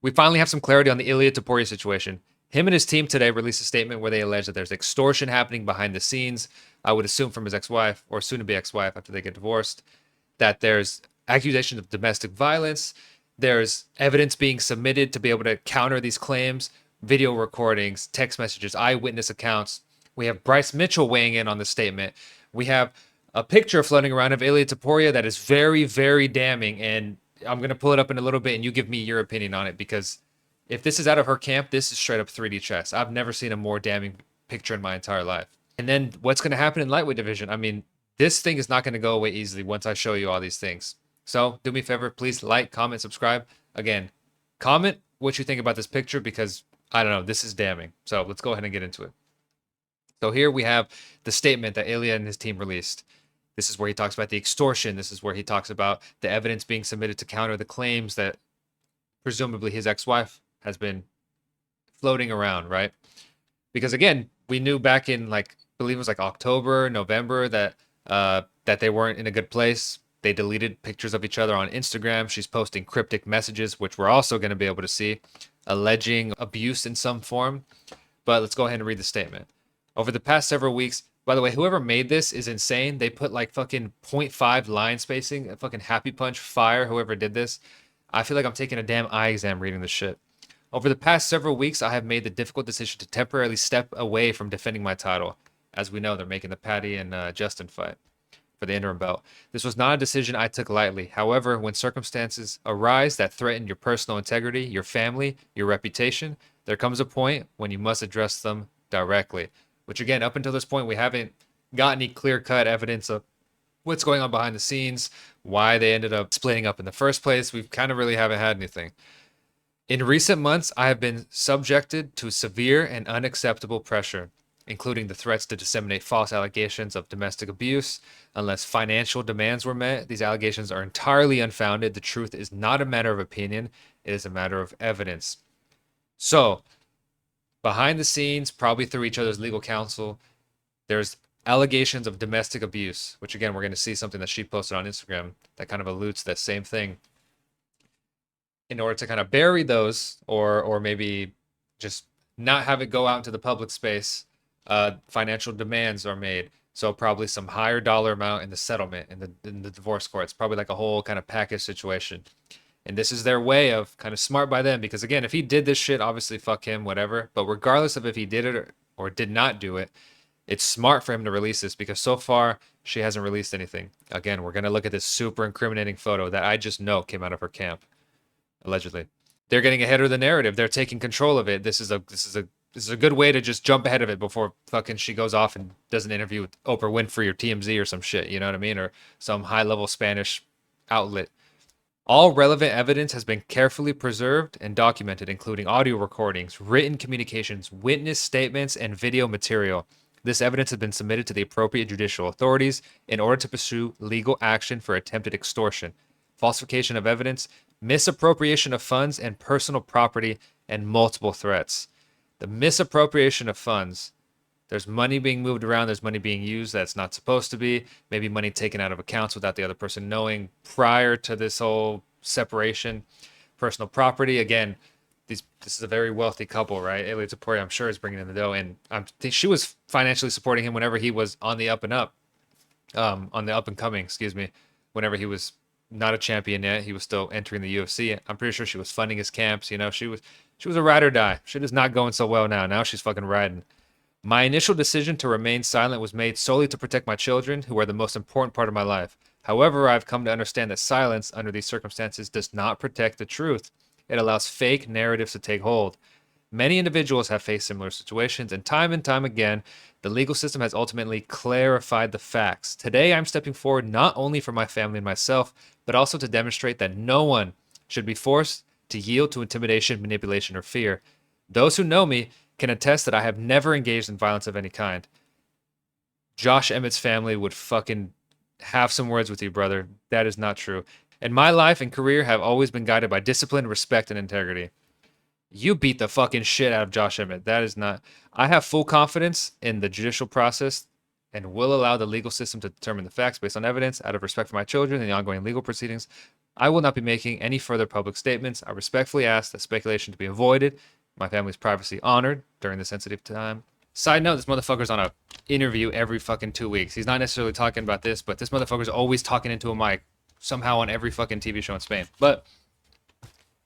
We finally have some clarity on the Ilia Topuria situation. Him and his team today released a statement where they allege that there's extortion happening behind the scenes. I would assume from his ex-wife or soon-to-be ex-wife after they get divorced, that there's accusations of domestic violence. There's evidence being submitted to be able to counter these claims, video recordings, text messages, eyewitness accounts. We have Bryce Mitchell weighing in on the statement. We have a picture floating around of Ilia Topuria that is very, very damning. And I'm going to pull it up in a little bit and you give me your opinion on it, because if this is out of her camp, this is straight up 3D chess. I've never seen a more damning picture in my entire life. And then what's going to happen in lightweight division? I mean, this thing is not going to go away easily once I show you all these things. So do me a favor, please like, comment, subscribe. Again, comment what you think about this picture, because I don't know, this is damning. So let's go ahead and get into it. So here we have the statement that Ilia and his team released. This is where he talks about the extortion. This is where he talks about the evidence being submitted to counter the claims that presumably his ex-wife has been floating around, right? Because again, we knew back in, like, I believe it was like October, November, that that they weren't in a good place. They deleted pictures of each other on Instagram. She's posting cryptic messages, which we're also going to be able to see, alleging abuse in some form. But let's go ahead and read the statement. Over the past several weeks, by the way, whoever made this is insane. They put like fucking 0.5 line spacing, a fucking happy punch fire, whoever did this. I feel like I'm taking a damn eye exam reading this shit. Over the past several weeks, I have made the difficult decision to temporarily step away from defending my title. As we know, they're making the Patty and Justin fight for the interim belt. This was not a decision I took lightly. However, when circumstances arise that threaten your personal integrity, your family, your reputation, there comes a point when you must address them directly. Which again, up until this point, we haven't got any clear-cut evidence of what's going on behind the scenes, why they ended up splitting up in the first place. We kind of really haven't had anything. In recent months, I have been subjected to severe and unacceptable pressure, including the threats to disseminate false allegations of domestic abuse. Unless financial demands were met, these allegations are entirely unfounded. The truth is not a matter of opinion, it is a matter of evidence. So, behind the scenes, probably through each other's legal counsel, there's allegations of domestic abuse, which again, we're going to see something that she posted on Instagram that kind of alludes to that same thing. In order to kind of bury those, or maybe just not have it go out into the public space, financial demands are made. So probably some higher dollar amount in the settlement, in the divorce courts, probably like a whole kind of package situation. And this is their way of kind of smart by them, because again, if he did this shit, obviously fuck him, whatever. But regardless of if he did it or did not do it, it's smart for him to release this, because so far she hasn't released anything. Again, we're going to look at this super incriminating photo that I just know came out of her camp, allegedly. They're getting ahead of the narrative. They're taking control of it. This is a good way to just jump ahead of it before fucking she goes off and does an interview with Oprah Winfrey or TMZ or some shit, you know what I mean? Or some high-level Spanish outlet. All relevant evidence has been carefully preserved and documented, including audio recordings, written communications, witness statements, and video material. This evidence has been submitted to the appropriate judicial authorities in order to pursue legal action for attempted extortion, falsification of evidence, misappropriation of funds and personal property, and multiple threats. The misappropriation of funds, there's money being moved around, there's money being used that's not supposed to be, maybe money taken out of accounts without the other person knowing prior to this whole separation. Personal property, again, this is a very wealthy couple, right? Ilia Topuria, I'm sure, is bringing in the dough, and she was financially supporting him whenever he was on the up and up, on the up and coming, excuse me, whenever he was not a champion yet, he was still entering the UFC. I'm pretty sure she was funding his camps. You know, she was a ride or die. Shit is not going so well now. Now she's fucking riding. My initial decision to remain silent was made solely to protect my children, who are the most important part of my life. However, I've come to understand that silence under these circumstances does not protect the truth. It allows fake narratives to take hold. Many individuals have faced similar situations, and time again, the legal system has ultimately clarified the facts. Today, I'm stepping forward not only for my family and myself, but also to demonstrate that no one should be forced to yield to intimidation, manipulation, or fear. Those who know me can attest that I have never engaged in violence of any kind. Josh Emmett's family would fucking have some words with you, brother. That is not true. And my life and career have always been guided by discipline, respect, and integrity. You beat the fucking shit out of Josh Emmett. That is not... I have full confidence in the judicial process and will allow the legal system to determine the facts based on evidence. Out of respect for my children and the ongoing legal proceedings, I will not be making any further public statements. I respectfully ask that speculation to be avoided, my family's privacy honored during this sensitive time. Side note, this motherfucker's on a interview every fucking 2 weeks. He's not necessarily talking about this, but this motherfucker's always talking into a mic somehow on every fucking TV show in Spain. But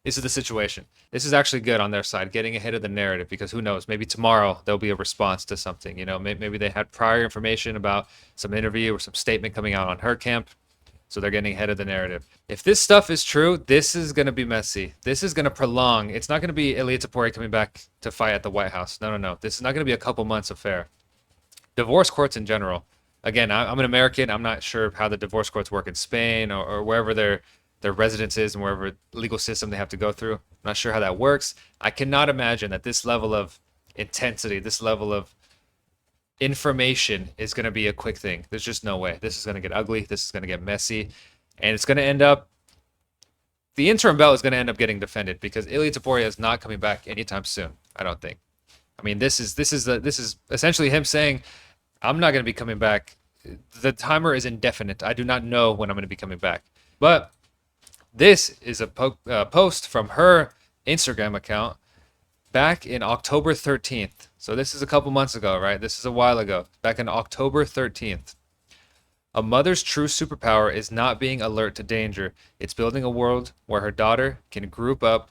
this is the situation. This is actually good on their side, getting ahead of the narrative, because who knows, maybe tomorrow there'll be a response to something. You know, maybe they had prior information about some interview or some statement coming out on her camp, so they're getting ahead of the narrative. If this stuff is true, this is going to be messy. This is going to prolong. It's not going to be Ilia Topuria coming back to fight at the White House. No. This is not going to be a couple months affair. Divorce courts in general. Again, I'm an American. I'm not sure how the divorce courts work in Spain or wherever their residence is and wherever legal system they have to go through. I'm not sure how that works. I cannot imagine that this level of intensity, this level of information is going to be a quick thing. There's just no way. This is going to get ugly. This is going to get messy. And it's going to end up, the interim belt is going to end up getting defended because Ilia Topuria is not coming back anytime soon, I don't think. I mean, this is essentially him saying, I'm not going to be coming back. The timer is indefinite. I do not know when I'm going to be coming back. But this is a post from her Instagram account back in October 13th. So this is a couple months ago, right? This is a while ago. Back in October 13th. A mother's true superpower is not being alert to danger. It's building a world where her daughter can grow up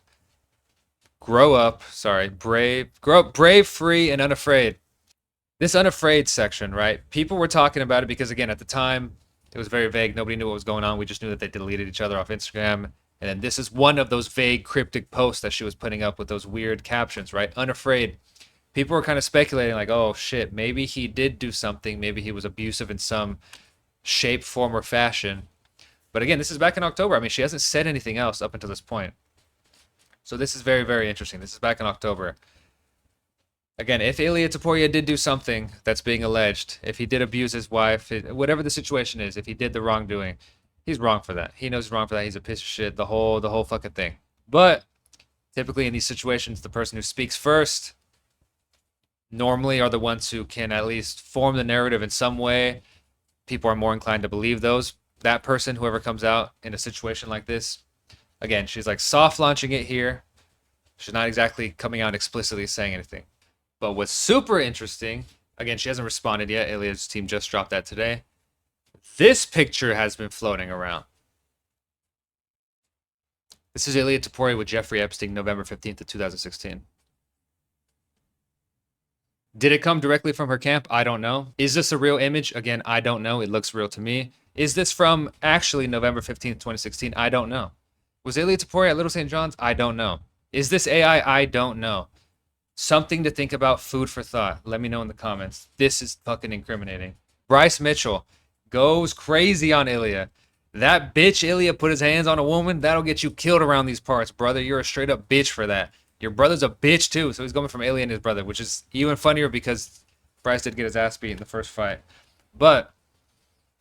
brave, free, and unafraid. This unafraid section, right? People were talking about it because, again, at the time, it was very vague. Nobody knew what was going on. We just knew that they deleted each other off Instagram. And then this is one of those vague, cryptic posts that she was putting up with those weird captions, right? Unafraid. People were kind of speculating like, oh, shit, maybe he did do something. Maybe he was abusive in some shape, form, or fashion. But again, this is back in October. I mean, she hasn't said anything else up until this point. So this is very, very interesting. This is back in October. Again, if Ilia Topuria did do something that's being alleged, if he did abuse his wife, whatever the situation is, if he did the wrongdoing, he's wrong for that. He knows he's wrong for that. He's a piece of shit, the whole fucking thing. But typically in these situations, the person who speaks first normally are the ones who can at least form the narrative in some way. People are more inclined to believe that person, whoever comes out in a situation like this. Again, she's like soft launching it here. She's not exactly coming out explicitly saying anything. But what's super interesting, again, she hasn't responded yet. Ilia's team just dropped that today. This picture has been floating around. This is Ilia Topuria with Jeffrey Epstein, November 15th of 2016. Did it come directly from her camp? I don't know. Is this a real image? Again, I don't know. It looks real to me. Is this from actually November 15th, 2016? I don't know. Was Ilia Topuria at Little St. John's? I don't know. Is this AI? I don't know. Something to think about, food for thought. Let me know in the comments. This is fucking incriminating. Bryce Mitchell goes crazy on Ilia. That bitch Ilia put his hands on a woman. That'll get you killed around these parts, brother. You're a straight up bitch for that. Your brother's a bitch too. So he's going from Ilia and his brother, which is even funnier because Bryce did get his ass beat in the first fight. But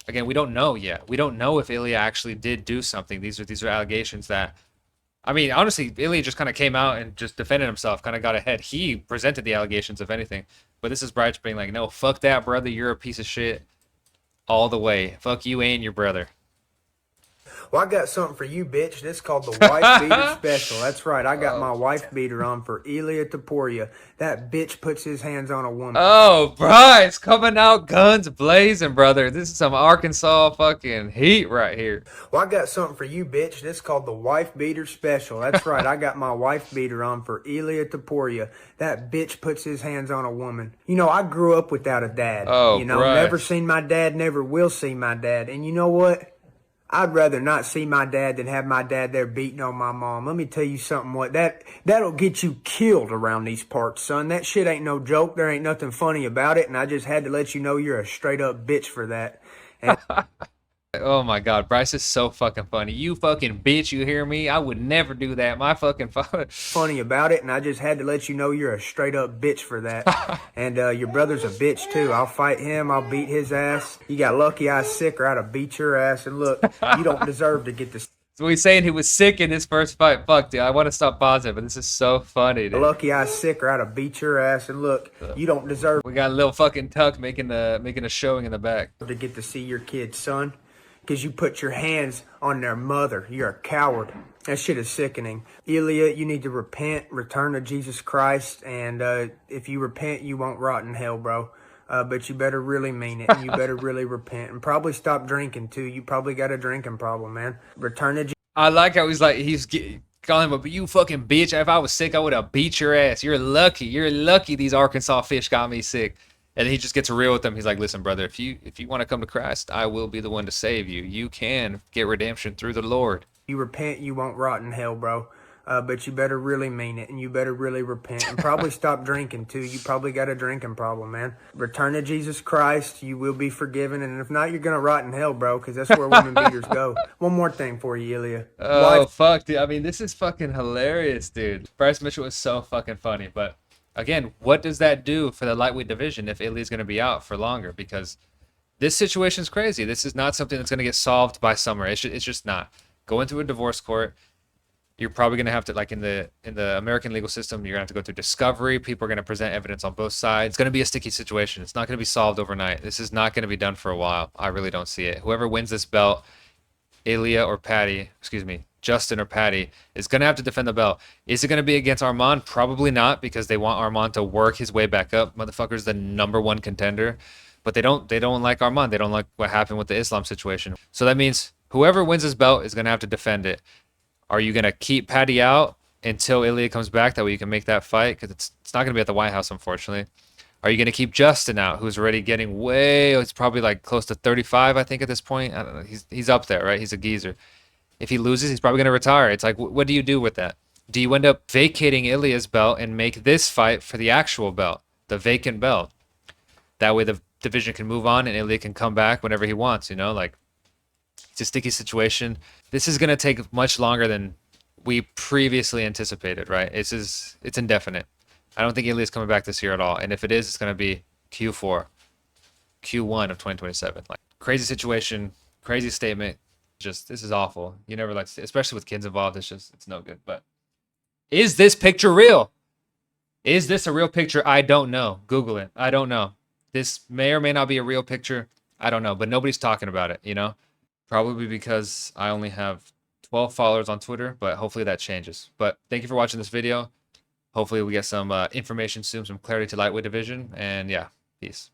again, we don't know yet. We don't know if Ilia actually did do something. These are allegations that, I mean, honestly, Ilia just kind of came out and just defended himself, kind of got ahead. He presented the allegations, if anything. But this is Bryce being like, no, fuck that, brother. You're a piece of shit all the way. Fuck you and your brother. Well, I got something for you, bitch. This is called the Wife Beater Special. That's right. I got my wife beater on for Ilia Topuria. That bitch puts his hands on a woman. Oh, Bryce, coming out guns blazing, brother. This is some Arkansas fucking heat right here. Well, I got something for you, bitch. This is called the Wife Beater Special. That's right. I got my wife beater on for Ilia Topuria. That bitch puts his hands on a woman. You know, I grew up without a dad. Oh, you know, Bryce. never seen my dad, never will see my dad. And you know what? I'd rather not see my dad than have my dad there beating on my mom. Let me tell you something, that'll get you killed around these parts, son. That shit ain't no joke. There ain't nothing funny about it, and I just had to let you know you're a straight up bitch for that. And Oh my God, Bryce is so fucking funny. You fucking bitch, you hear me? I would never do that. My fucking funny about it, and I just had to let you know you're a straight up bitch for that. And your brother's a bitch too. I'll fight him. I'll beat his ass. You got lucky I was sick or I'd have beat your ass. And look, you don't deserve to get this. So he's saying he was sick in his first fight. Fuck, dude. I want to stop pausing, but this is so funny, dude. Lucky I sick or I'd have beat your ass. And look, you don't deserve We got a little fucking Tuck making a showing in the back. to get to see your kid, son. Because you put your hands on their mother. You're a coward. That shit is sickening. Ilia, you need to repent, return to Jesus Christ, and if you repent, you won't rot in hell, bro. But you better really mean it, and you better really repent, and probably stop drinking too. You probably got a drinking problem, man. Return to Jesus. I like how calling him, but you fucking bitch. If I was sick, I would have beat your ass. You're lucky. You're lucky these Arkansas fish got me sick. And he just gets real with them. He's like, listen, brother, if you want to come to Christ, I will be the one to save you. You can get redemption through the Lord. You repent, you won't rot in hell, bro. But you better really mean it, and you better really repent, and probably stop drinking too. You probably got a drinking problem, man. Return to Jesus Christ, you will be forgiven, and if not, you're gonna rot in hell, bro, because that's where women beaters go. One more thing for you, Ilia. Oh, fuck, dude. I mean, this is fucking hilarious, dude. Bryce Mitchell was so fucking funny, but again, what does that do for the lightweight division if Ilia's going to be out for longer? Because this situation is crazy. This is not something that's going to get solved by summer. It's just not. Going through a divorce court, you're probably going to have to, like in the American legal system, you're going to have to go through discovery. People are going to present evidence on both sides. It's going to be a sticky situation. It's not going to be solved overnight. This is not going to be done for a while. I really don't see it. Whoever wins this belt, Ilia or Patty, excuse me, Justin or Patty, is going to have to defend the belt. Is it going to be against Armand? Probably not, because they want Armand to work his way back up. Motherfucker's the #1 contender. But they don't like Armand. They don't like what happened with the Islam situation. So that means whoever wins this belt is going to have to defend it. Are you going to keep Patty out until Ilia comes back? That way you can make that fight, because it's not going to be at the White House, unfortunately. Are you going to keep Justin out, who's already getting it's probably like close to 35, I think, at this point. I don't know. He's up there, right? He's a geezer. If he loses, he's probably going to retire. It's like, what do you do with that? Do you end up vacating Ilia's belt and make this fight for the actual belt, the vacant belt? That way the division can move on and Ilia can come back whenever he wants, you know? Like, it's a sticky situation. This is going to take much longer than we previously anticipated, right? It's indefinite. I don't think Ilia's coming back this year at all. And if it is, it's going to be Q4, Q1 of 2027. Like, crazy situation, crazy statement. Just, this is awful. You never like, especially with kids involved, it's no good. But is this picture real? Is this a real picture? I don't know. Google it. I don't know. This may or may not be a real picture. I don't know, but nobody's talking about it, you know? Probably because I only have 12 followers on Twitter, but hopefully that changes. But thank you for watching this video. Hopefully we get some information soon, some clarity to lightweight division. And yeah, peace.